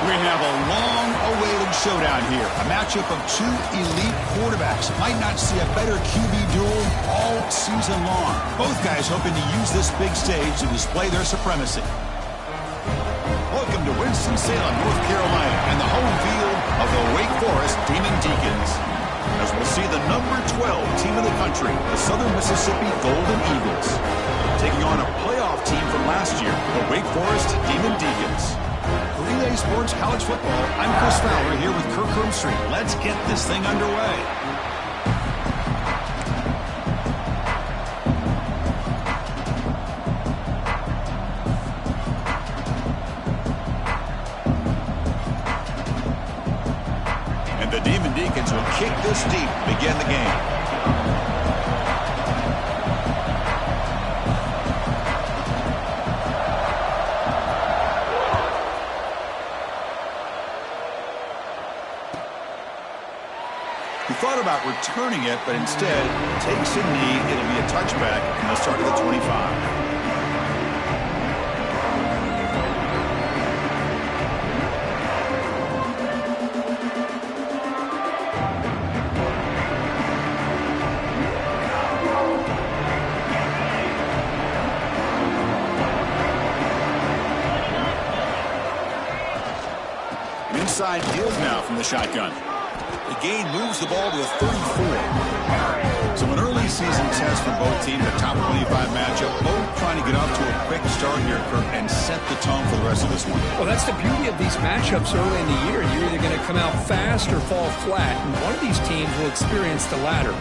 We have a long-awaited showdown here. A matchup of two elite quarterbacks. Might not see a better QB duel all season long. Both guys hoping to use this big stage to display their supremacy. Welcome to Winston-Salem, North Carolina, and the home field of the Wake Forest Demon Deacons. As we'll see the number 12 team in the country, the Southern Mississippi Golden Eagles, taking on a playoff team from last year, the Wake Forest Demon Deacons. For EA Sports College Football, I'm Chris Fowler here with Kirk Hermstreet. Let's get this thing underway. And the Demon Deacons will kick this deep to begin the game. Thought about returning it, but instead takes a knee. It'll be a touchback, and they'll start at the 25. Inside deals now from the shotgun. The gain moves the ball to the 34. So an early season test for both teams, a top 25 matchup. Both trying to get off to a quick start here, Kirk, and set the tone for the rest of this one. Well, that's the beauty of these matchups early in the year. You're either going to come out fast or fall flat, and one of these teams will experience the latter.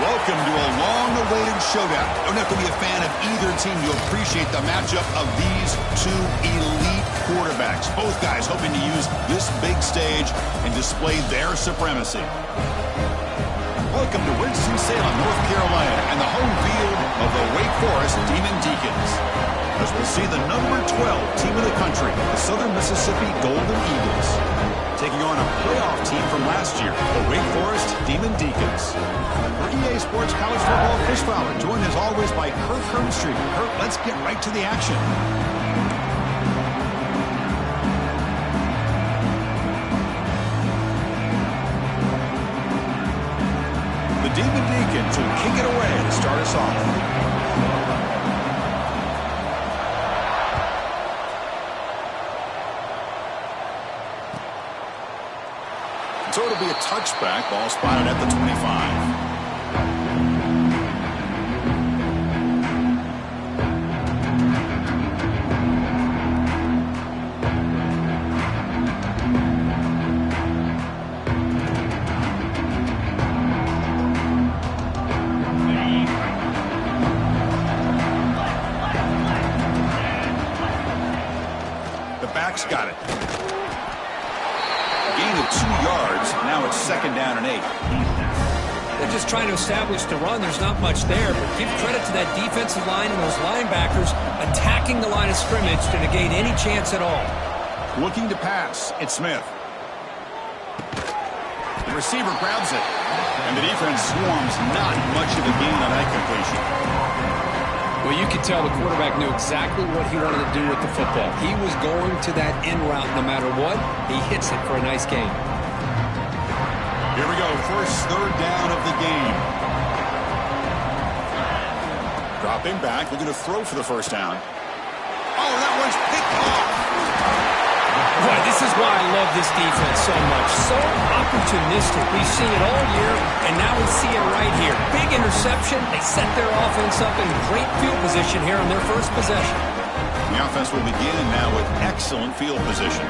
Welcome to a long-awaited showdown. Don't have to be a fan of either team to appreciate the matchup of these two elite quarterbacks. Both guys hoping to use this big stage and display their supremacy. Welcome to Winston-Salem, North Carolina, and the home field of the Wake Forest Demon Deacons. As we'll see the number 12 team in the country, the Southern Mississippi Golden Eagles, taking on a playoff team from last year, the Wake Forest Demon Deacons. For EA Sports College Football, Chris Fowler, joined as always by Kirk Hermstreet. Kirk, let's get right to the action. looking to kick it away to start us off. So it'll be a touchback. Ball spotted at the 25. Got it. Gain of 2 yards. Now it's 2nd down and 8. They're just trying to establish the run. There's not much there, but give credit to that defensive line and those linebackers attacking the line of scrimmage to negate any chance at all. Looking to pass. It's Smith. The receiver grabs it, and the defense swarms. Not much of a gain on that completion. Well, you could tell the quarterback knew exactly what he wanted to do with the football. He was going to that in route no matter what. He hits it for a nice gain. Here we go. First 3rd down of the game. Dropping back. Looking to throw for the first down. Oh, that one's picked off. Boy, this is why I love this defense so much. So opportunistic. We've seen it all year, and now we see it right here. Big interception. They set their offense up in great field position here on their first possession. The offense will begin now with excellent field position.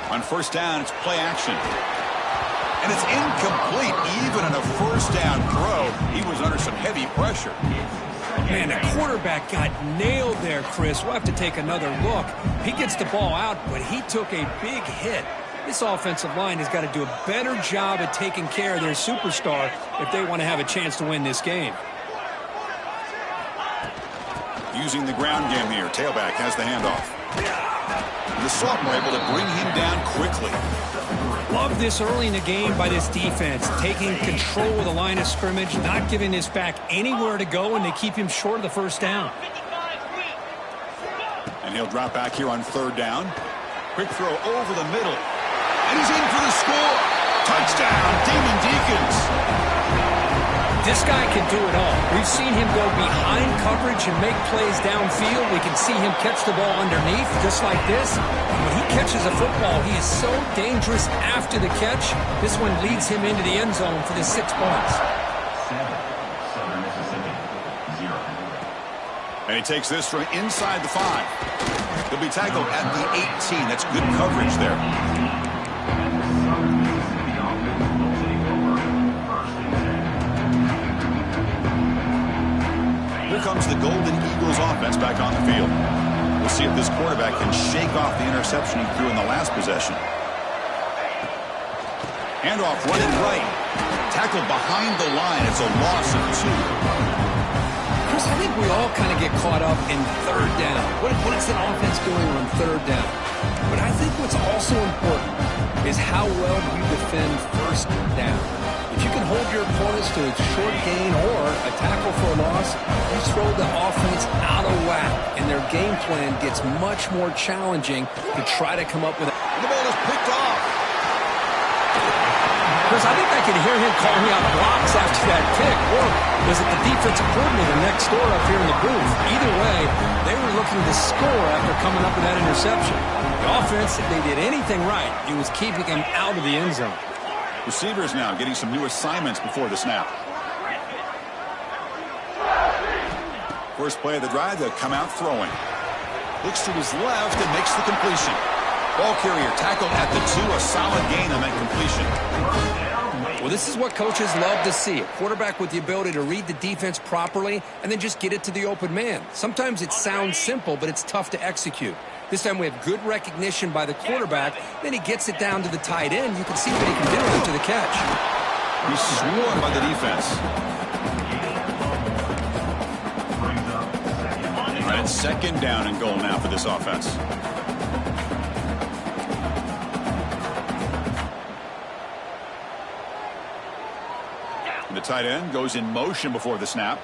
On first down, it's play action. And it's incomplete. Even on a first down throw, he was under some heavy pressure. Man, the quarterback got nailed there, Chris. We'll have to take another look. He gets the ball out, but he took a big hit. This offensive line has got to do a better job at taking care of their superstar if they want to have a chance to win this game. Using the ground game here. Tailback has the handoff. The sophomore able to bring him down quickly. Love this early in the game by this defense, taking control of the line of scrimmage, not giving this back anywhere to go, and they keep him short of the first down. And he'll drop back here on 3rd down. Quick throw over the middle. And he's in for the score. Touchdown, Demon Deacons. This guy can do it all. We've seen him go behind coverage and make plays downfield. We can see him catch the ball underneath, just like this. When he catches a football, he is so dangerous after the catch. This one leads him into the end zone for the 6 points. And he takes this from inside the 5. He'll be tackled at the 18. That's good coverage there. Here comes the Golden Eagles offense back on the field. We'll see if this quarterback can shake off the interception he threw in the last possession. Handoff running right. Tackled behind the line. It's a loss of 2. Chris, I think we all kind of get caught up in 3rd down. What is an offense doing on 3rd down? But I think what's also important is how well you defend 1st down. If you can hold your opponents to a short gain or a tackle for a loss, you throw the offense out of whack, and their game plan gets much more challenging to try to come up with it. The ball is picked off. Chris, I think I could hear him calling out blocks after that pick, or was it the defensive coordinator next door up here in the booth? Either way, they were looking to score after coming up with that interception. The offense, if they did anything right, it was keeping him out of the end zone. Receivers now getting some new assignments before the snap. First play of the drive, they'll come out throwing. Looks to his left and makes the completion. Ball carrier tackled at the 2, a solid gain on that completion. Well, this is what coaches love to see. A quarterback with the ability to read the defense properly and then just get it to the open man. Sometimes it sounds simple, but it's tough to execute. This time we have good recognition by the quarterback. Then he gets it down to the tight end. You can see what he can do after the catch. He's swarmed by the defense. All right, 2nd down and goal now for this offense. And the tight end goes in motion before the snap.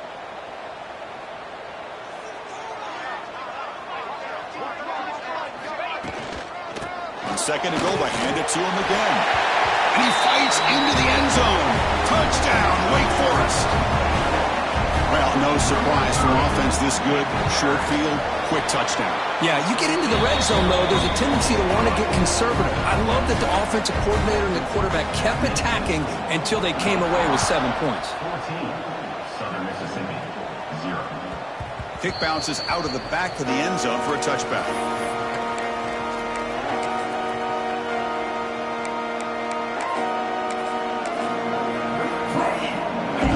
On 2nd and goal, I hand it to him again. And he fights into the end zone. Touchdown, Wake Forest. Well, no surprise for offense this good. Short field, quick touchdown. Yeah, you get into the red zone, though, there's a tendency to want to get conservative. I love that the offensive coordinator and the quarterback kept attacking until they came away with 7 points. 14, Southern Mississippi, 0. Kick bounces out of the back of the end zone for a touchback.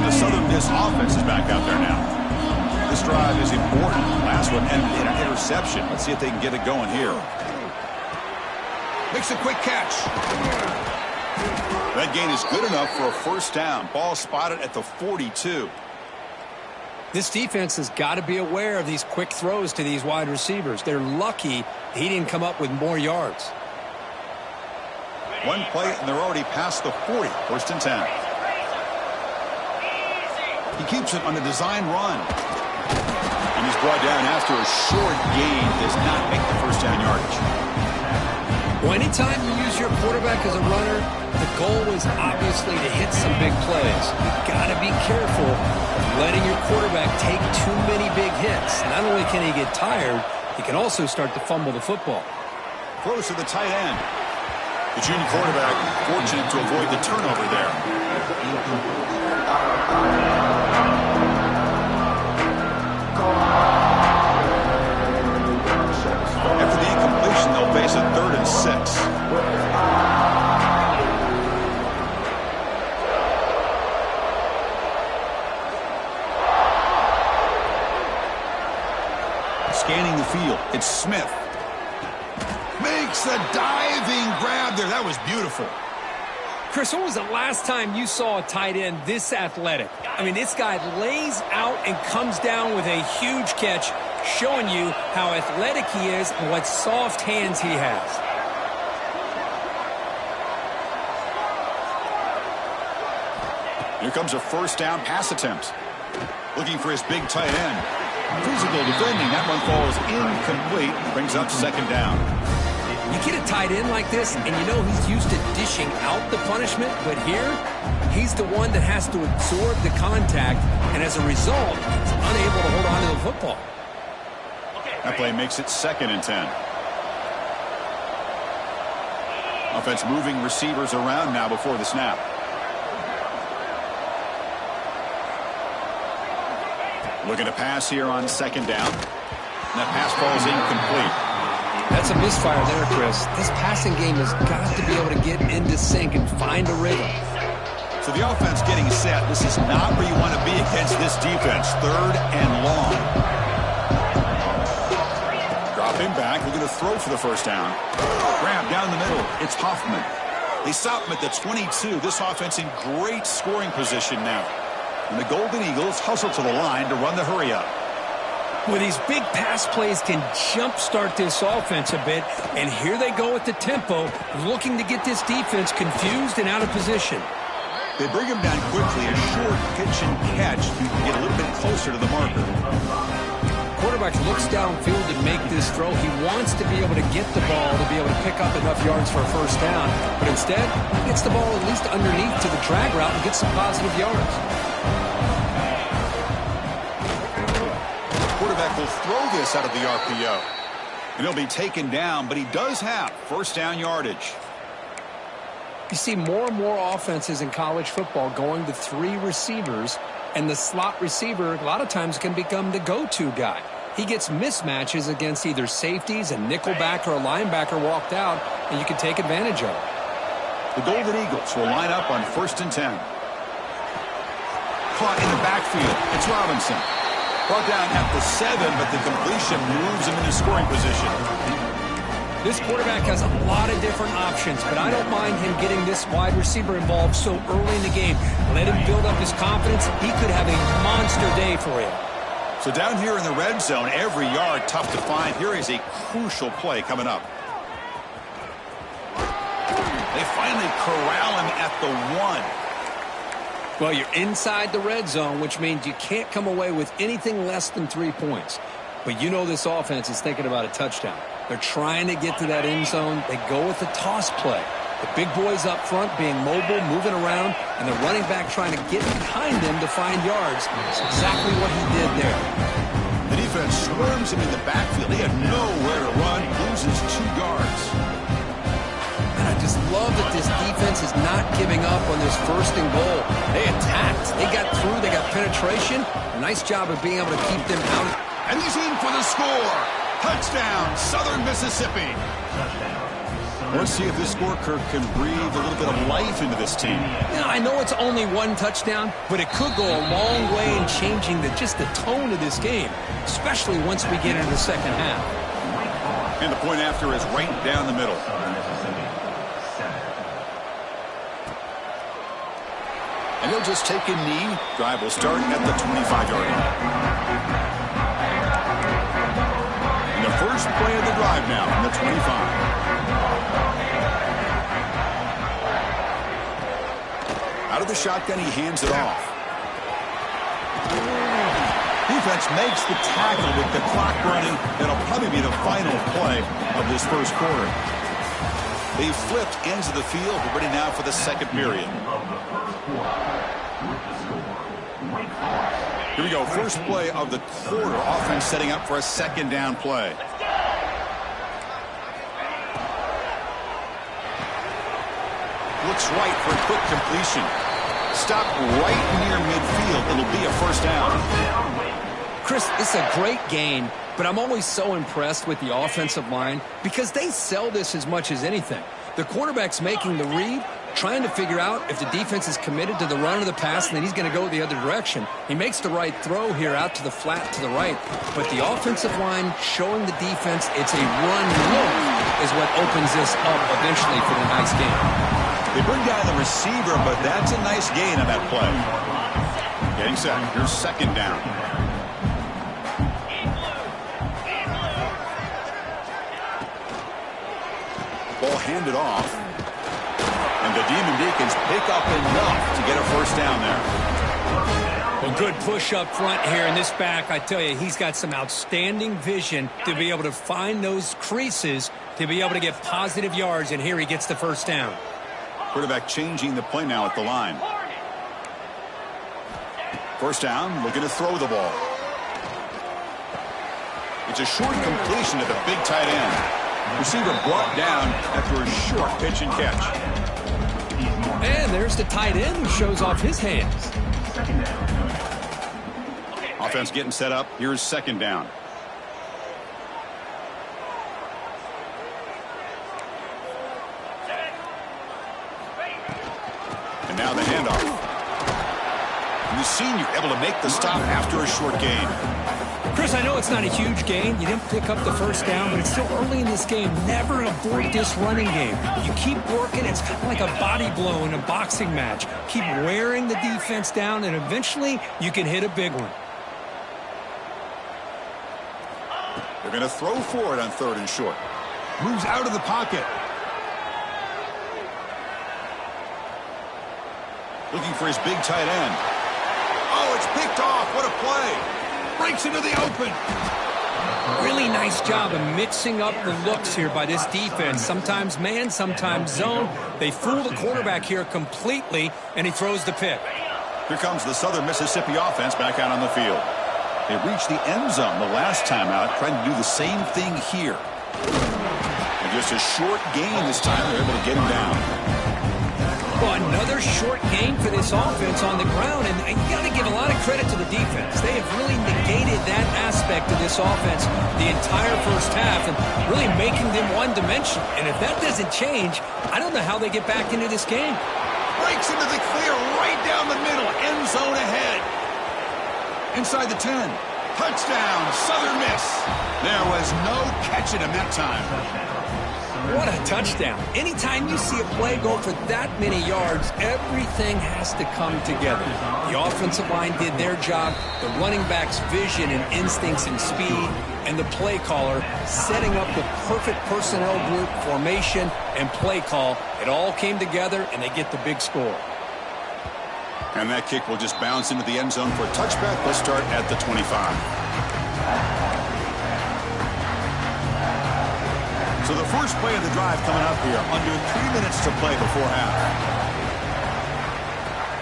The Southern Miss offense is back out there now. This drive is important. Last one ended in an interception. Let's see if they can get it going here. Makes a quick catch. That gain is good enough for a first down. Ball spotted at the 42. This defense has got to be aware of these quick throws to these wide receivers. They're lucky he didn't come up with more yards. One play, and they're already past the 40. First and 10. He keeps it on a design run. And he's brought down after a short gain. Does not make the first down yardage. Well, anytime you use your quarterback as a runner, the goal is obviously to hit some big plays. You've got to be careful of letting your quarterback take too many big hits. Not only can he get tired, he can also start to fumble the football. Throws to the tight end. The junior quarterback fortunate to avoid the turnover there. After the incompletion, they'll face a 3rd and 6. Scanning the field, it's Smith. Makes the diving grab there. That was beautiful. Chris, when was the last time you saw a tight end this athletic? I mean, this guy lays out and comes down with a huge catch, showing you how athletic he is and what soft hands he has. Here comes a first down pass attempt. Looking for his big tight end. Physical defending. That one falls incomplete. Brings up second down. You get a tight end like this, and you know he's used to dishing out the punishment, but here, he's the one that has to absorb the contact, and as a result, he's unable to hold on to the football. That play makes it 2nd and 10. Offense moving receivers around now before the snap. Looking to pass here on 2nd down. And that pass falls incomplete. That's a misfire there, Chris. This passing game has got to be able to get into sync and find a rhythm. So the offense getting set. This is not where you want to be against this defense. 3rd and long. Drop him back. We're going to throw for the first down. Grab down the middle. It's Hoffman. They stop him at the 22. This offense in great scoring position now. And the Golden Eagles hustle to the line to run the hurry up. Well, these big pass plays can jumpstart this offense a bit, and here they go at the tempo, looking to get this defense confused and out of position. They bring him down quickly, a short pitch and catch. You can get a little bit closer to the marker. Quarterback looks downfield to make this throw. He wants to be able to get the ball to be able to pick up enough yards for a first down, but instead, he gets the ball at least underneath to the drag route and gets some positive yards. Quarterback will throw this out of the RPO. And he'll be taken down, but he does have first down yardage. You see more and more offenses in college football going to 3 receivers, and the slot receiver a lot of times can become the go-to guy. He gets mismatches against either safeties, a nickelback, or a linebacker walked out, and you can take advantage of it. The Golden Eagles will line up on 1st and 10. Caught in the backfield. It's Robinson. Brought down at the 7, but the completion moves him into scoring position. This quarterback has a lot of different options, but I don't mind him getting this wide receiver involved so early in the game. Let him build up his confidence. He could have a monster day for you. So down here in the red zone, every yard tough to find. Here is a crucial play coming up. They finally corral him at the 1. Well, you're inside the red zone, which means you can't come away with anything less than 3 points. But you know this offense is thinking about a touchdown. They're trying to get to that end zone. They go with the toss play. The big boys up front being mobile, moving around, and the running back trying to get behind them to find yards. That's exactly what he did there. The defense swarms him in the backfield. He had nowhere to run, loses 2 yards. And I just love that this defense is not giving up on this 1st and goal. They attacked. They got through. They got penetration. A nice job of being able to keep them out. And he's in for the score. Touchdown, Southern Mississippi. Let's see if this score, Kirk, can breathe a little bit of life into this team. You know, I know it's only 1 touchdown, but it could go a long way in changing just the tone of this game, especially once we get into the second half. And the point after is right down the middle. And he'll just take a knee. Drive will start at the 25-yard line. And the first play of the drive now from the 25. Out of the shotgun, he hands it off. Defense makes the tackle with the clock running. That'll probably be the final play of this first quarter. They flipped ends of the field. We're ready now for the second period. Here we go. First play of the quarter. Offense setting up for a second down play. Looks right for a quick completion. Stop right near midfield. It'll be a first down. Chris, it's a great game, but I'm always so impressed with the offensive line because they sell this as much as anything. The quarterback's making the read, trying to figure out if the defense is committed to the run or the pass, and then he's going to go the other direction. He makes the right throw here out to the flat to the right, but the offensive line showing the defense it's a run look is what opens this up eventually for the nice game. They bring down the receiver, but that's a nice gain on that play. Getting set. Here's second down. Ball handed off. And the Demon Deacons pick up enough to get a first down there. Well, good push up front here in this back. I tell you, he's got some outstanding vision to be able to find those creases to be able to get positive yards, and here he gets the first down. Quarterback changing the play now at the line. First down, looking to throw the ball. It's a short completion to the big tight end. Receiver brought down after a short pitch and catch. And there's the tight end who shows off his hands. Offense getting set up. Here's second down. And now the handoff. And the senior able to make the stop after a short gain. Chris, I know it's not a huge gain. You didn't pick up the first down, but it's still early in this game. Never abort this running game. You keep working. It's kind of like a body blow in a boxing match. Keep wearing the defense down, and eventually you can hit a big one. They're going to throw for it on third and short. Moves out of the pocket. Looking for his big tight end. Oh, it's picked off. What a play. Breaks into the open. Really nice job of mixing up the looks here by this defense. Sometimes man, sometimes zone. They fool the quarterback here completely, and he throws the pick. Here comes the Southern Mississippi offense back out on the field. They reached the end zone the last time out, trying to do the same thing here. And just a short gain this time. They're able to get him down. Well, another short gain for this offense on the ground, and you got to give a lot of credit to the defense. They have really negated that aspect of this offense the entire first half and really making them one-dimensional. And if that doesn't change, I don't know how they get back into this game. Breaks into the clear right down the middle. End zone ahead. Inside the 10. Touchdown, Southern Miss. There was no catching him that time. What a touchdown. Anytime you see a play go for that many yards, everything has to come together. The offensive line did their job, the running back's vision and instincts and speed, and the play caller setting up the perfect personnel group, formation, and play call. It all came together, and they get the big score. And that kick will just bounce into the end zone for a touchback. Let's start at the 25. So the first play of the drive coming up here, under 3 minutes to play before half.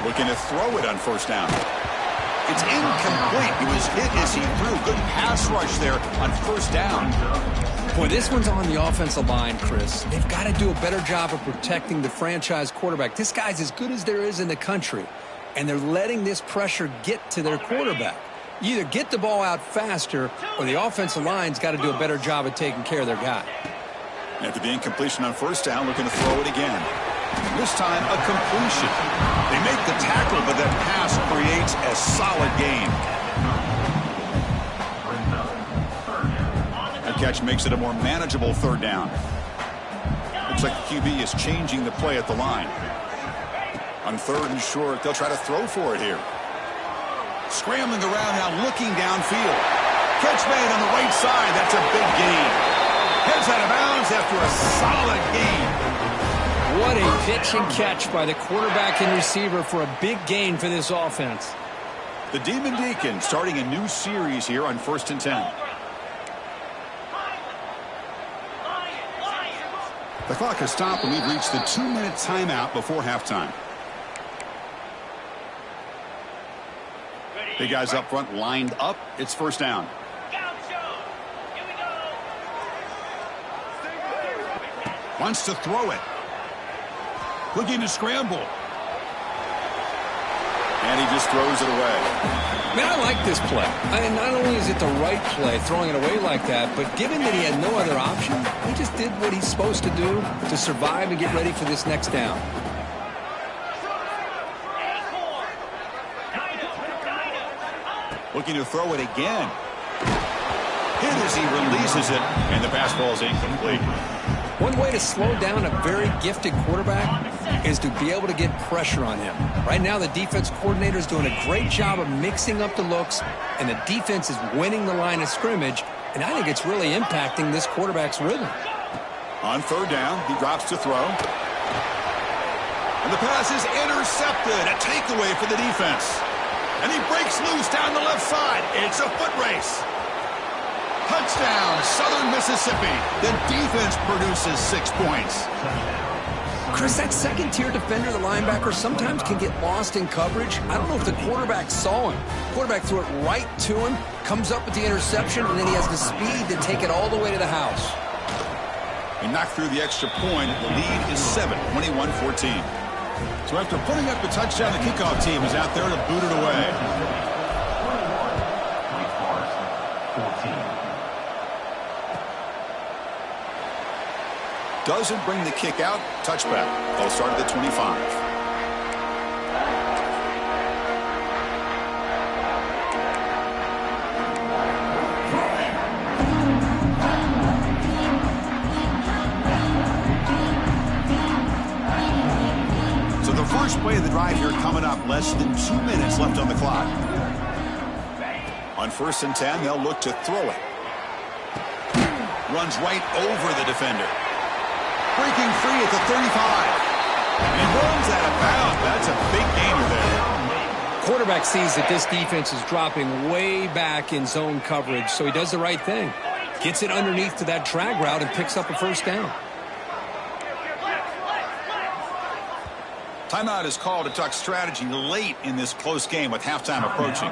Looking to throw it on first down. It's incomplete. He was hit as he threw. Good pass rush there on first down. Boy, this one's on the offensive line, Chris. They've got to do a better job of protecting the franchise quarterback. This guy's as good as there is in the country, and they're letting this pressure get to their quarterback. You either get the ball out faster, or the offensive line's got to do a better job of taking care of their guy. After the incompletion on first down, looking to throw it again. This time, a completion. They make the tackle, but that pass creates a solid gain. That catch makes it a more manageable third down. Looks like the QB is changing the play at the line. On third and short, they'll try to throw for it here. Scrambling around now, looking downfield. Catch made on the right side. That's a big gain. Heads out of bounds after a solid gain. What a pitch and catch by the quarterback and receiver for a big gain for this offense. The Demon Deacon starting a new series here on 1st and 10. The clock has stopped and we've reached the 2-minute timeout before halftime. Big guys up front lined up. It's first down. Wants to throw it. Looking to scramble. And he just throws it away. Man, I like this play. Not only is it the right play, throwing it away like that, but given that he had no other option, he just did what he's supposed to do to survive and get ready for this next down. Looking to throw it again. Hit as he releases it, and the pass ball is incomplete. One way to slow down a very gifted quarterback is to be able to get pressure on him. Right now, the defense coordinator is doing a great job of mixing up the looks, and the defense is winning the line of scrimmage, and I think it's really impacting this quarterback's rhythm. On third down, he drops to throw. And the pass is intercepted. A takeaway for the defense. And he breaks loose down the left side. It's a foot race. Touchdown, Southern Mississippi. The defense produces 6 points. Chris, that second-tier defender, the linebacker, sometimes can get lost in coverage. I don't know if the quarterback saw him. Quarterback threw it right to him, comes up with the interception, and then he has the speed to take it all the way to the house. He knocked through the extra point. The lead is 7, 21-14. So after putting up the touchdown, the kickoff team is out there to boot it away. Doesn't bring the kick out. Touchback. They'll start at the 25. So the first play of the drive here coming up. Less than 2 minutes left on the clock. On 1st and 10, they'll look to throw it. Runs right over the defender. Breaking free at the 35. And runs out of bounds. That's a big gainer there. Quarterback sees that this defense is dropping way back in zone coverage, so he does the right thing. Gets it underneath to that drag route and picks up a first down. Timeout is called to talk strategy late in this close game with halftime approaching.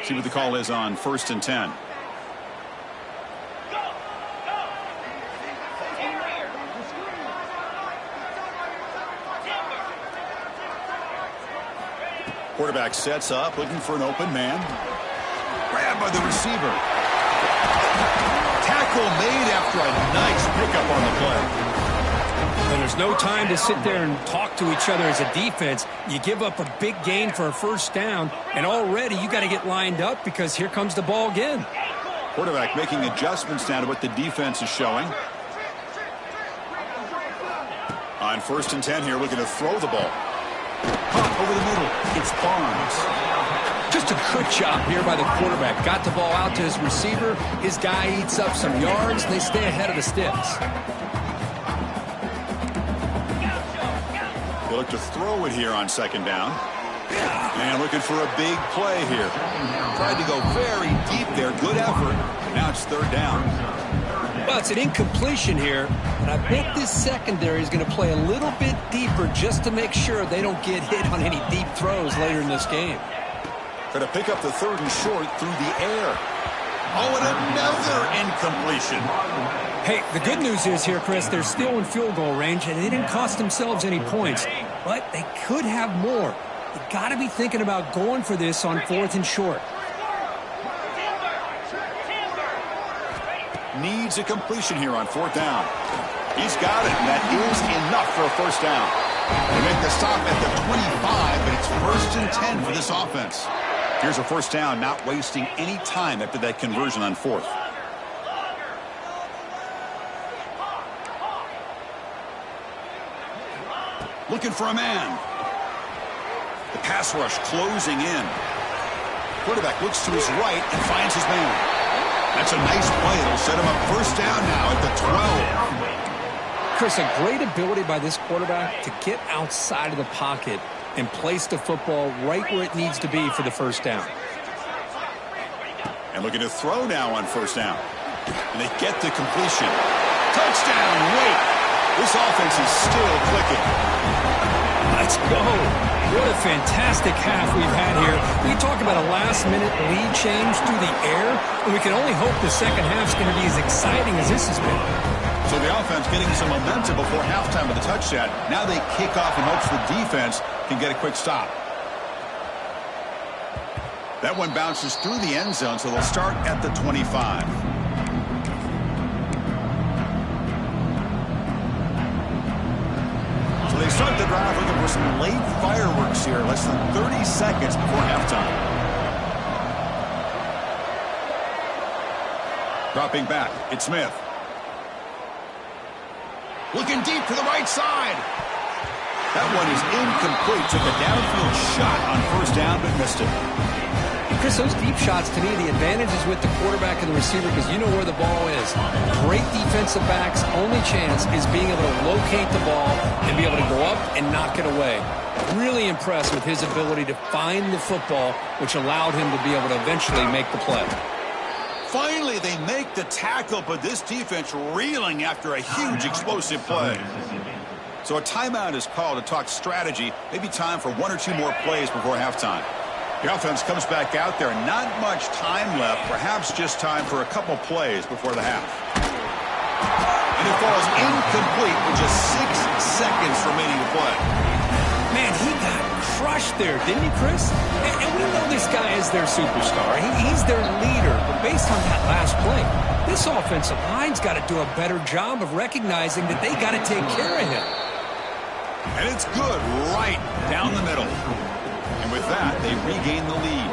See what the call is on 1st and 10. Quarterback sets up, looking for an open man. Grabbed by the receiver. Tackle made after a nice pickup on the play. And there's no time to sit there and talk to each other as a defense. You give up a big gain for a first down, and already you got to get lined up because here comes the ball again. Quarterback making adjustments now to what the defense is showing. On 1st and 10 here, looking to throw the ball. Pop over the middle. It's Barnes. Just a good job here by the quarterback. Got the ball out to his receiver. His guy eats up some yards. They stay ahead of the sticks. They look to throw it here on 2nd down. And looking for a big play here. Tried to go very deep there. Good effort. Now it's 3rd down. Well, it's an incompletion here, and I bet this secondary is going to play a little bit deeper just to make sure they don't get hit on any deep throws later in this game. Going to pick up the 3rd and short through the air. Oh, and another incompletion. Hey, the good news is here, Chris, they're still in field goal range, and they didn't cost themselves any points, but they could have more. You got to be thinking about going for this on 4th and short. Needs a completion here on 4th down. He's got it, and that is enough for a 1st down. They make the stop at the 25, but it's 1st and 10 for this offense. Here's a 1st down, not wasting any time after that conversion on 4th. Looking for a man. The pass rush closing in. Quarterback looks to his right and finds his man. That's a nice play. It'll set him up 1st down now at the 12. Chris, a great ability by this quarterback to get outside of the pocket and place the football right where it needs to be for the 1st down. And looking to throw now on 1st down. And they get the completion. Touchdown, wait. This offense is still clicking. Let's go. What a fantastic half we've had here. We talk about a last-minute lead change through the air, and we can only hope the second half's going to be as exciting as this has been. So the offense getting some momentum before halftime with a touchdown. Now they kick off in hopes the defense can get a quick stop. That one bounces through the end zone, so they'll start at the 25. They start the drive looking for some late fireworks here, less than 30 seconds before halftime. Dropping back, it's Smith. Looking deep to the right side. That one is incomplete. Took a downfield shot on 1st down, but missed it. Chris, those deep shots, to me, the advantage is with the quarterback and the receiver because you know where the ball is. Great defensive backs' only chance is being able to locate the ball and be able to go up and knock it away. Really impressed with his ability to find the football, which allowed him to be able to eventually make the play. Finally, they make the tackle, but this defense reeling after a huge explosive play. So a timeout is called to talk strategy. Maybe time for 1 or 2 more plays before halftime. The offense comes back out there. Not much time left. Perhaps just time for a couple plays before the half. And it falls incomplete with just 6 seconds remaining to play. Man, he got crushed there, didn't he, Chris? And we know this guy is their superstar. He's their leader. But based on that last play, this offensive line's got to do a better job of recognizing that they got to take care of him. And it's good right down the middle. And with that, they regain the lead.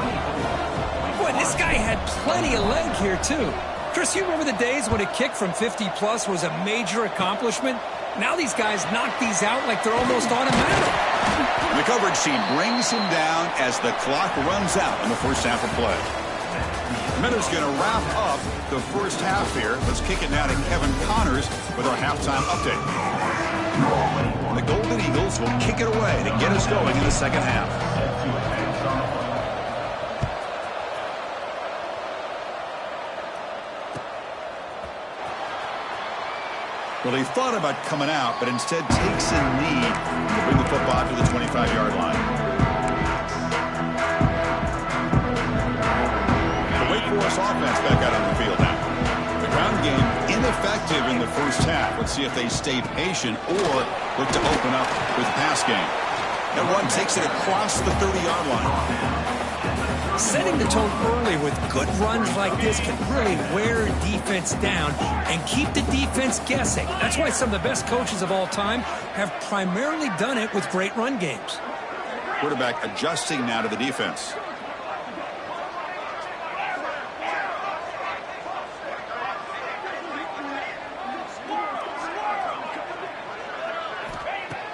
Boy, this guy had plenty of leg here, too. Chris, you remember the days when a kick from 50-plus was a major accomplishment? Now these guys knock these out like they're almost automatic. And the coverage team brings him down as the clock runs out in the 1st half of play. Miller's going to wrap up the 1st half here. Let's kick it now to Kevin Connors with our halftime update. The Golden Eagles will kick it away to get us going in the 2nd half. Well, they thought about coming out, but instead takes a knee to bring the football to the 25-yard line. The Wake Forest offense back out on the field now. The ground game ineffective in the 1st half. Let's see if they stay patient or look to open up with the pass game. That one takes it across the 30-yard line. Setting the tone early with good runs like this can really wear a defense down and keep the defense guessing. That's why some of the best coaches of all time have primarily done it with great run games. Quarterback adjusting now to the defense.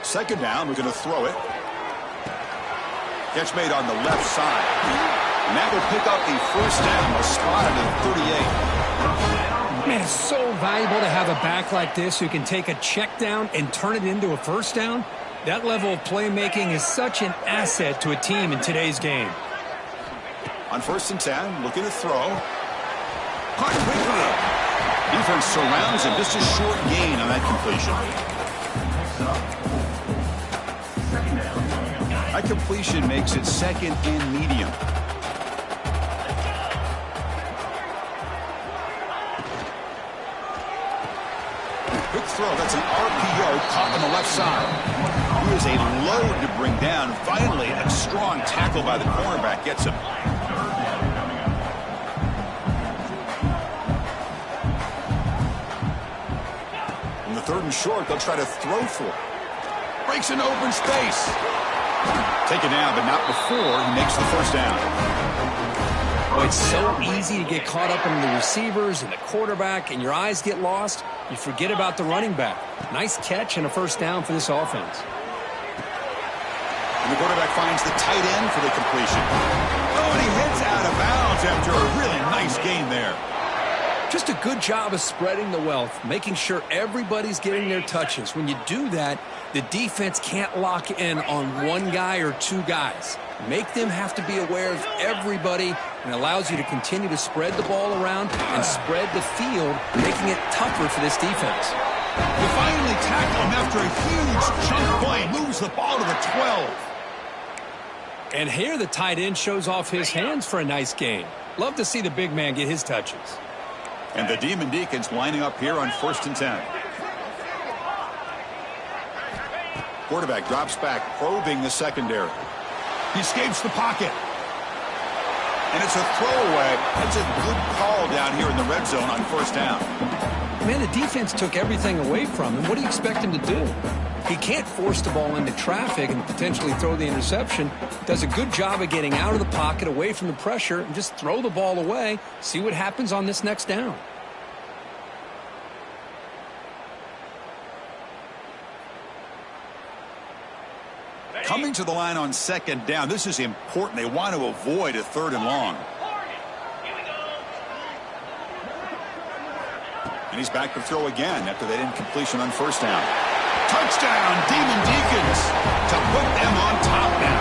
Second down, we're going to throw it. Catch made on the left side. And that will pick up the 1st down. A spot at the 38. Man, it's so valuable to have a back like this who can take a check down and turn it into a 1st down. That level of playmaking is such an asset to a team in today's game. On 1st and 10, looking to throw. Caught quickly. Defense surrounds him. Just a short gain on that completion. That completion makes it second and medium. Quick throw. That's an RPO caught on the left side. He is a load to bring down. Finally, a strong tackle by the cornerback gets him. In the third and short, they'll try to throw for it. Breaks into open space. Taken down, but not before he makes the first down. Well, it's so easy to get caught up in the receivers and the quarterback, and your eyes get lost. You forget about the running back. Nice catch and a first down for this offense. And the quarterback finds the tight end for the completion. Oh, and he heads out of bounds after a really nice gain there. Just a good job of spreading the wealth, making sure everybody's getting their touches. When you do that, the defense can't lock in on one guy or two guys. Make them have to be aware of everybody, and allows you to continue to spread the ball around and spread the field, making it tougher for this defense. They finally tackle him after a huge chunk play. Moves the ball to the 12. And here the tight end shows off his hands for a nice gain. Love to see the big man get his touches. And the Demon Deacons lining up here on 1st and 10. Quarterback drops back, probing the secondary. He escapes the pocket. And it's a throwaway. That's a good call down here in the red zone on 1st down. Man, the defense took everything away from him. What do you expect him to do? He can't force the ball into traffic and potentially throw the interception. Does a good job of getting out of the pocket, away from the pressure, and just throw the ball away. See what happens on this next down. Coming to the line on 2nd down. This is important. They want to avoid a 3rd and long. And he's back to throw again after that incompletion on 1st down. Touchdown, Demon Deacons, to put them on top now.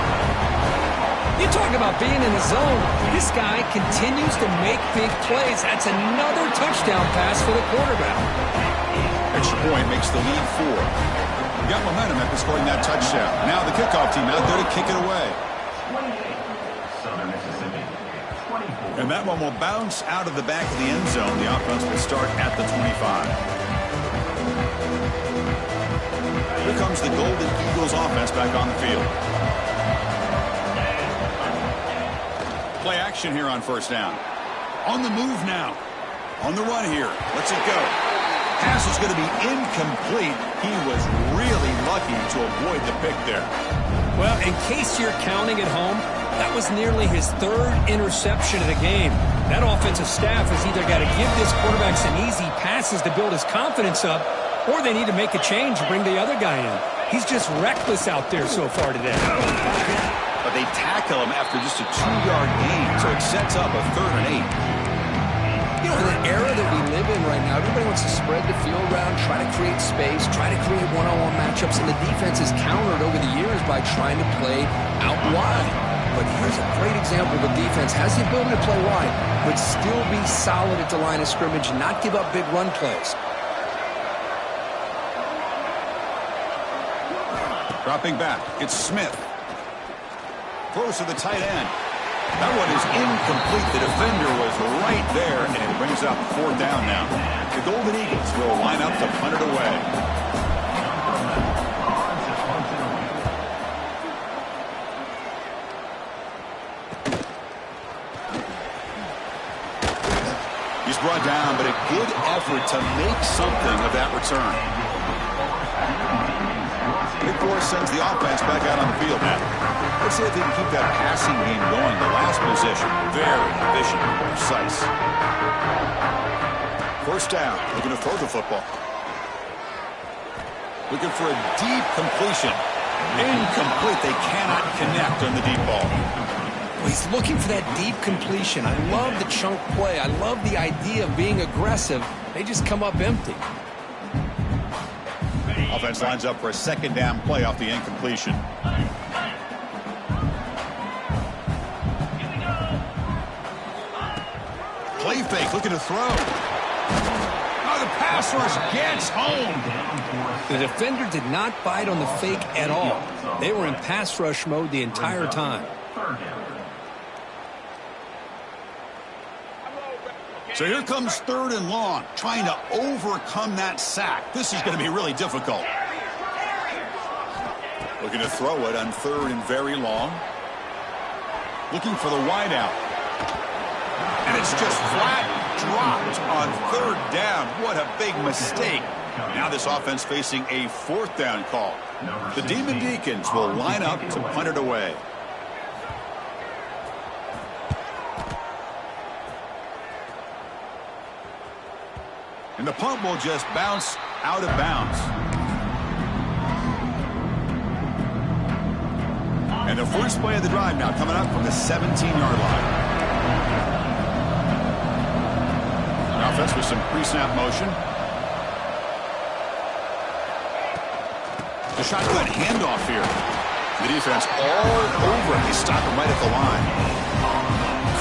You talk about being in the zone. This guy continues to make big plays. That's another touchdown pass for the quarterback. Extra point makes the lead 4. Got momentum after scoring that touchdown. Now the kickoff team out there to kick it away. And that one will bounce out of the back of the end zone. The offense will start at the 25. Here comes the Golden Eagles offense back on the field. Play action here on 1st down. On the move now. On the run here. Let's it go. Pass is going to be incomplete. He was really lucky to avoid the pick there. Well, in case you're counting at home, that was nearly his 3rd interception of the game. That offensive staff has either got to give this quarterback some easy passes to build his confidence up, or they need to make a change and bring the other guy in. He's just reckless out there so far today. But they tackle him after just a 2-yard gain, so it sets up a 3rd and 8. You know, in the era that we live in right now, everybody wants to spread the field around, try to create space, try to create one-on-one matchups, and the defense is countered over the years by trying to play out wide. But here's a great example of a defense has the ability to play wide, but still be solid at the line of scrimmage and not give up big run plays. Dropping back, it's Smith. Throws to the tight end. That one is incomplete. The defender was right there, and it brings up 4th down now. The Golden Eagles will line up to punt it away. He's brought down, but a good effort to make something of that return. Big Force sends the offense back out on the field now. Let's see if they can keep that passing game going. The last possession, very efficient and precise. 1st down, looking to throw the football. Looking for a deep completion. Incomplete. They cannot connect on the deep ball. Well, he's looking for that deep completion. I love the chunk play. I love the idea of being aggressive. They just come up empty. Offense lines up for a 2nd down play off the incompletion. Play fake, looking to throw. the pass rush gets home. The defender did not bite on the fake at all. They were in pass rush mode the entire time. So here comes 3rd and long, trying to overcome that sack. This is going to be really difficult. Looking to throw it on 3rd and very long. Looking for the wide out. And it's just flat dropped on 3rd down. What a big mistake. Now this offense facing a 4th down call. The Demon Deacons will line up to punt it away. And the punt will just bounce out of bounds. And the first play of the drive now coming up from the 17-yard line. An offense with some pre-snap motion. The shotgun handoff here. The defense all over him. They stop him right at the line.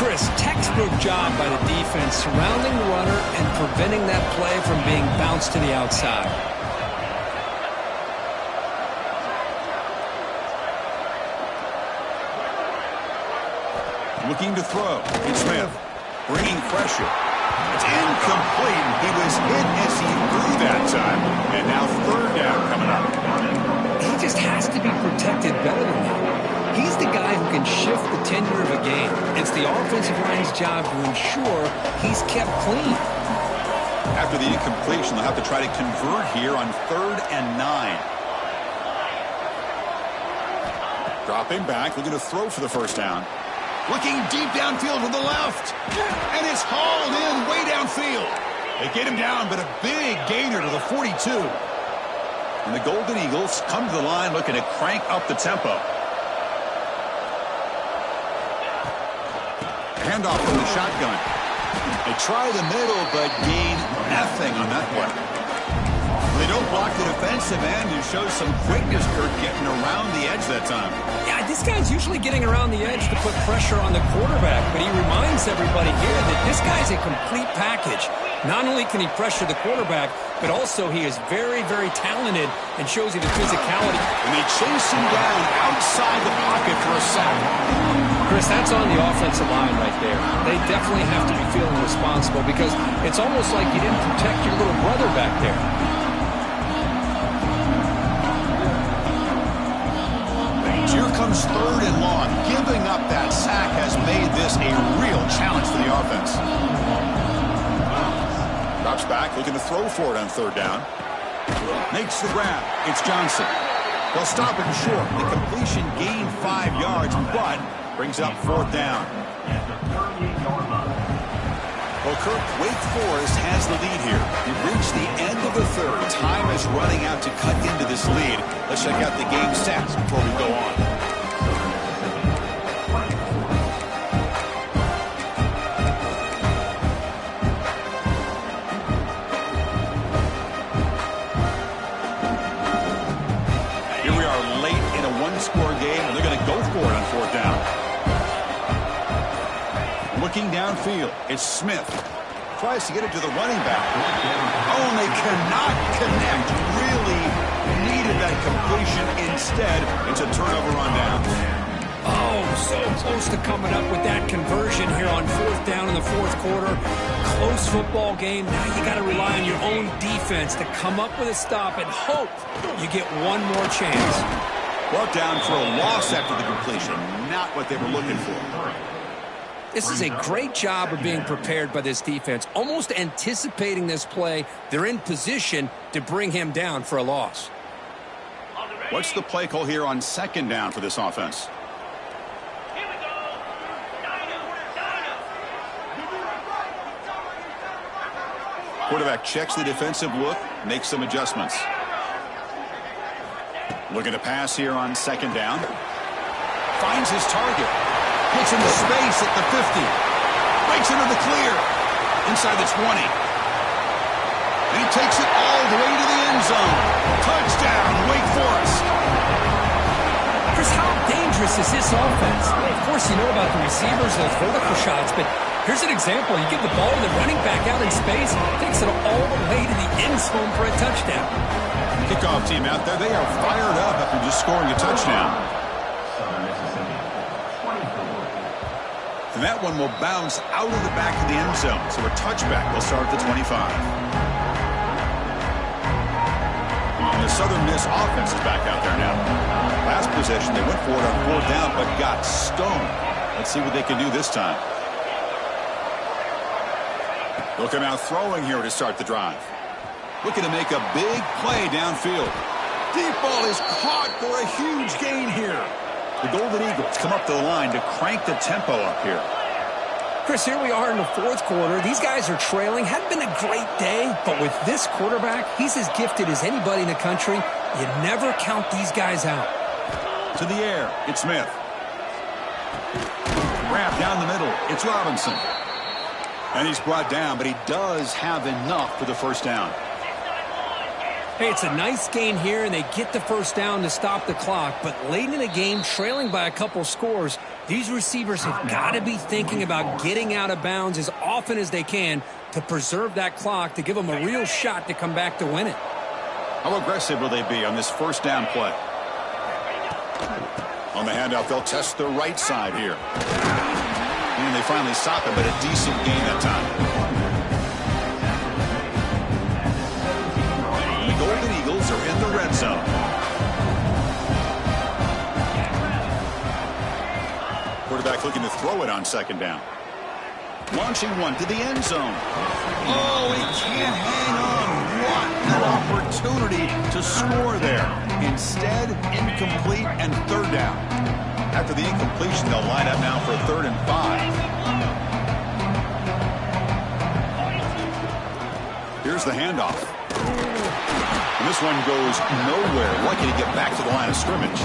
Chris, textbook job by the defense surrounding the runner and preventing that play from being bounced to the outside. Looking to throw. It's Smith. Bringing pressure. It's incomplete. He was hit as he threw that time. And now 3rd down coming up. He just has to be protected better than that. He's the guy who can shift the tenure of a game. It's the offensive line's job to ensure he's kept clean. After the incompletion, they'll have to try to convert here on 3rd and 9. Dropping back, looking to throw for the first down. Looking deep downfield to the left. And it's hauled in way downfield. They get him down, but a big gainer to the 42. And the Golden Eagles come to the line looking to crank up the tempo. Handoff from the shotgun. They try the middle, but gain nothing on that play. They don't block the defensive end and show some quickness, Kirk, getting around the edge that time. Yeah, this guy's usually getting around the edge to put pressure on the quarterback, but he reminds everybody here that this guy's a complete package. Not only can he pressure the quarterback, but also he is very, very talented and shows you the physicality. And they chase him down outside the pocket for a sack. Chris, that's on the offensive line right there. They definitely have to be feeling responsible because it's almost like you didn't protect your little brother back there. Here comes 3rd and long. Giving up that sack has made this a real challenge for the offense. Drops back, looking to throw for it on 3rd down. Makes the grab. It's Johnson. They'll stop him short. The completion gained 5 yards, but brings up 4th down. Well, Kirk, Wake Forest has the lead here. We've reached the end of the 3rd. Time is running out to cut into this lead. Let's check out the game stats before we go on. Here we are late in a one-score game, and they're going to go for it on 4th down. Looking downfield, it's Smith. Tries to get it to the running back. Oh, and they cannot connect. Really needed that completion. Instead, it's a turnover on downs. Oh, so close to coming up with that conversion here on 4th down in the 4th quarter. Close football game. Now you got to rely on your own defense to come up with a stop and hope you get one more chance. Brought down for a loss after the completion. Not what they were looking for. This is a great job of being prepared by this defense, almost anticipating this play. They're in position to bring him down for a loss. What's the play call here on 2nd down for this offense? Quarterback checks the defensive look, makes some adjustments. Looking to pass here on 2nd down. Finds his target. Gets into space at the 50. Breaks into the clear. Inside the 20. And he takes it all the way to the end zone. Touchdown, Wake Forest. Chris, how dangerous is this offense? Of course, you know about the receivers, those vertical shots, but Here's an example. You give the ball to the running back out in space, takes it all the way to the end zone for a touchdown. Kickoff team out there, they are fired up after just scoring a touchdown. Southern Mississippi, 24. And that one will bounce out of the back of the end zone. So a touchback will start at the 25. And the Southern Miss offense is back out there now. Last possession, they went for it on 4th down, but got stoned. Let's see what they can do this time. They'll come out throwing here to start the drive. Looking to make a big play downfield. Deep ball is caught for a huge gain here. The Golden Eagles come up to the line to crank the tempo up here. Chris, here we are in the 4th quarter. These guys are trailing. Hadn't been a great day, but with this quarterback, he's as gifted as anybody in the country. You never count these guys out. To the air, it's Smith. Wrap down the middle, it's Robinson. And he's brought down, but he does have enough for the first down. Hey, it's a nice gain here, and they get the first down to stop the clock. But late in the game, trailing by a couple scores, these receivers have got to be thinking about getting out of bounds as often as they can to preserve that clock, to give them a real shot to come back to win it. How aggressive will they be on this first down play? On the handoff, they'll test the right side here. And they finally stop it, but a decent gain that time. The Golden Eagles are in the red zone. Quarterback looking to throw it on 2nd down. Launching one to the end zone. Oh, he can't hang on. What an opportunity to score there. Instead, incomplete and 3rd down. After the incompletion, they'll line up now for 3rd and 5. Here's the handoff. And this one goes nowhere. Lucky to get back to the line of scrimmage.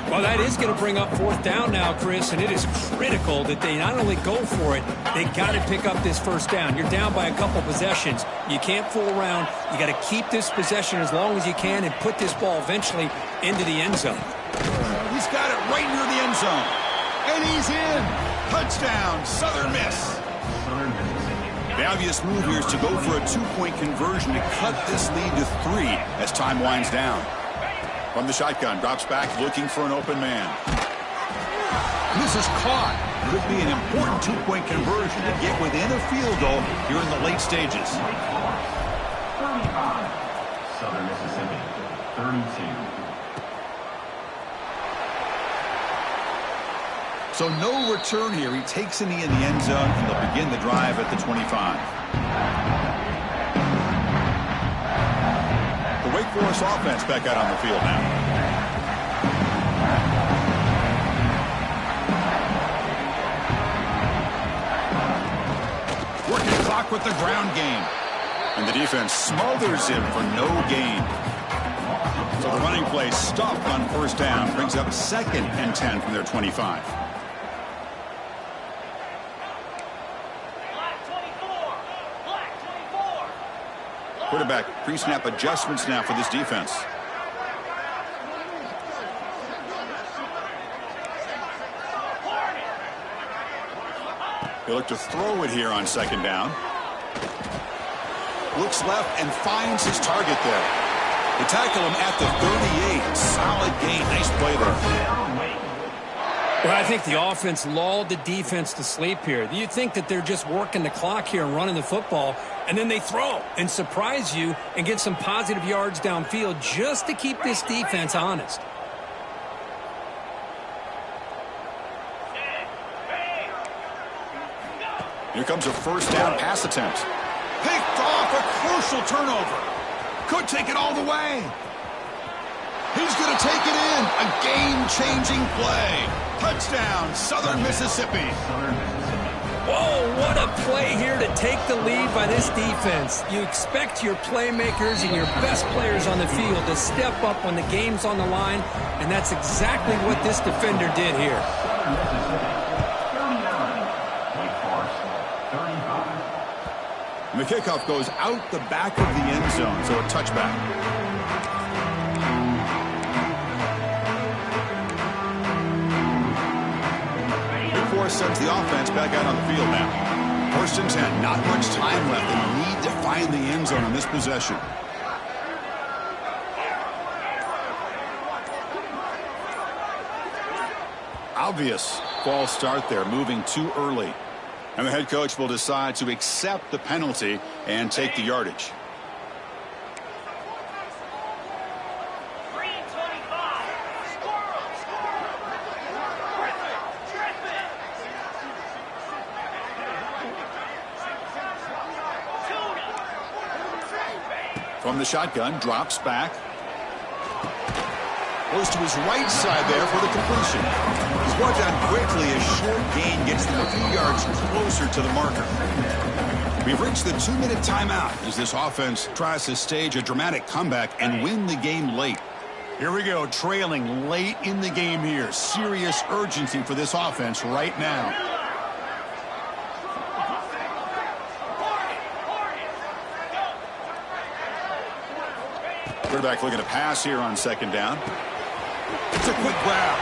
Well, that is going to bring up 4th down now, Chris, and it is critical that they not only go for it, they got to pick up this first down. You're down by a couple possessions. You can't fool around. You got to keep this possession as long as you can and put this ball eventually into the end zone. He's got it right near the end zone. And he's in. Touchdown, Southern Miss. Southern Mississippi. The obvious move here is to go for a 2-point conversion to cut this lead to 3 as time winds down. From the shotgun, drops back, looking for an open man. This is caught. Could be an important 2-point conversion to get within a field goal here in the late stages. 35. Southern Mississippi, 32. So no return here. He takes a knee in the end zone, and they'll begin the drive at the 25. The Wake Forest offense back out on the field now. Working clock with the ground game. And the defense smothers him for no gain. So the running play stopped on 1st down. Brings up 2nd and 10 from their 25. Quarterback pre-snap adjustments now for this defense. They look to throw it here on 2nd down. Looks left and finds his target there. They tackle him at the 38. Solid gain. Nice play there. Well, I think the offense lulled the defense to sleep here. You think that they're just working the clock here and running the football, and then they throw and surprise you and get some positive yards downfield just to keep this defense honest. Here comes a 1st down pass attempt. Picked off, a crucial turnover. Could take it all the way. He's going to take it in. A game-changing play. Touchdown, Southern Mississippi. Whoa, what a play here to take the lead by this defense. You expect your playmakers and your best players on the field to step up when the game's on the line, and that's exactly what this defender did here. And the kickoff goes out the back of the end zone, so a touchback. sends the offense back out on the field now. 1st and 10. Not much time left. They need to find the end zone on this possession. Obvious false start there, moving too early. And the head coach will decide to accept the penalty and take the yardage. From the shotgun, drops back. Goes to his right side there for the completion. He's brought down quickly. A short gain gets them a few yards closer to the marker. We've reached the 2-minute timeout as this offense tries to stage a dramatic comeback and win the game late. Here we go, trailing late in the game here. Serious urgency for this offense right now. Quarterback looking to pass here on 2nd down. It's a quick grab.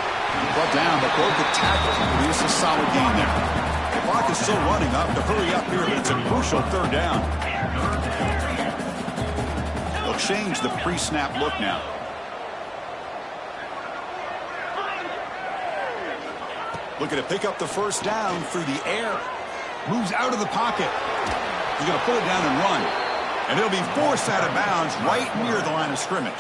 Brought down, but broke the tackle. Produce a solid gain there. The clock is still running up to hurry up here, but it's a crucial 3rd down. They'll change the pre-snap look now. Looking to pick up the 1st down through the air. Moves out of the pocket. He's going to put it down and run. And he'll be forced out of bounds right near the line of scrimmage.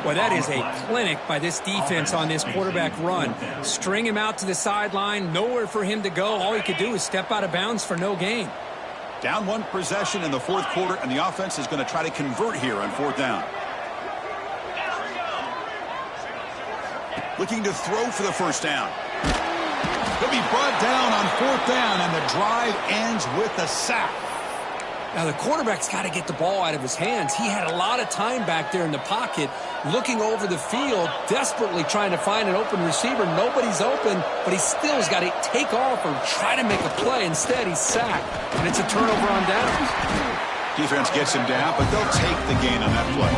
Well, that is a clinic by this defense on this quarterback run. String him out to the sideline, nowhere for him to go. All he could do is step out of bounds for no gain. Down 1 possession in the 4th quarter, and the offense is going to try to convert here on 4th down. Looking to throw for the 1st down. He'll be brought down on 4th down, and the drive ends with a sack. Now, the quarterback's got to get the ball out of his hands. He had a lot of time back there in the pocket, looking over the field, desperately trying to find an open receiver. Nobody's open, but he still has got to take off or try to make a play. Instead, he's sacked, and it's a turnover on downs. Defense gets him down, but they'll take the gain on that play.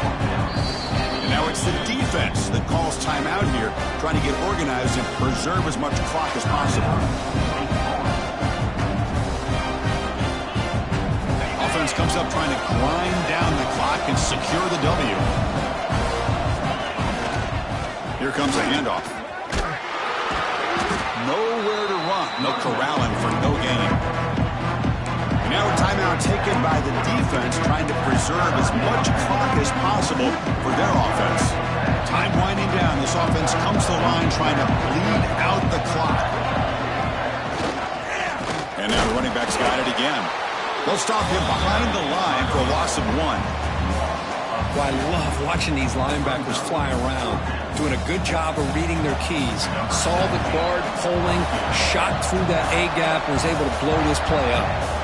And now it's the defense that calls timeout here, trying to get organized and preserve as much clock as possible. Offense comes up trying to grind down the clock and secure the W. Here comes a handoff. Nowhere to run. No corralling for no gain. And now a timeout taken by the defense, trying to preserve as much clock as possible for their offense. Time winding down. This offense comes to the line trying to bleed out the clock. And now the running back's got it again. They'll stop him behind the line for a loss of 1. Well, I love watching these linebackers fly around, doing a good job of reading their keys. Saw the guard pulling, shot through that A-gap, and was able to blow this play up.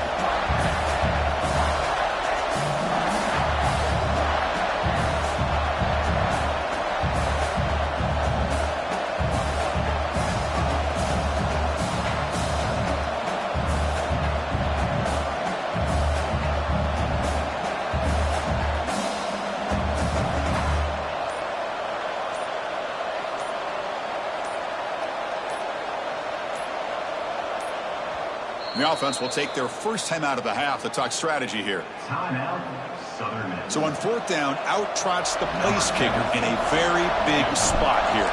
The offense will take their first time out of the half to talk strategy here. Timeout, Southern Miss. So on 4th down, out trots the place kicker in a very big spot here.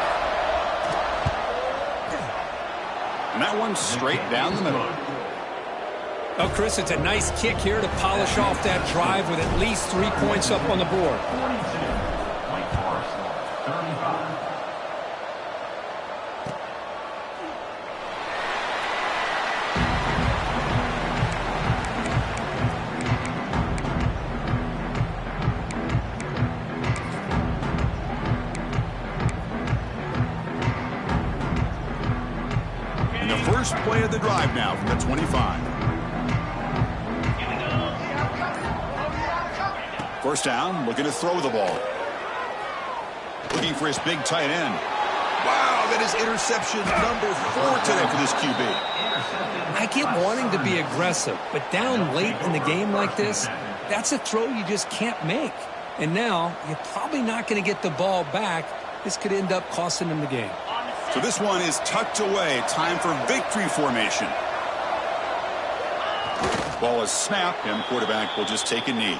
And that one's straight down the middle. Oh, Chris, it's a nice kick here to polish off that drive with at least 3 points up on the board. 42, Wake Forest, 35. First play of the drive now from the 25. 1st down, looking to throw the ball. Looking for his big tight end. Wow, that is interception number 4 today for this QB. I get wanting to be aggressive, but down late in the game like this, that's a throw you just can't make. And now, you're probably not going to get the ball back. This could end up costing him the game. So this one is tucked away. Time for victory formation. Ball is snapped, and the quarterback will just take a knee.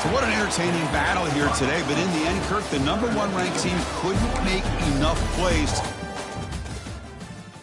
So what an entertaining battle here today. But in the end, Kirk, the #1 ranked team couldn't make enough plays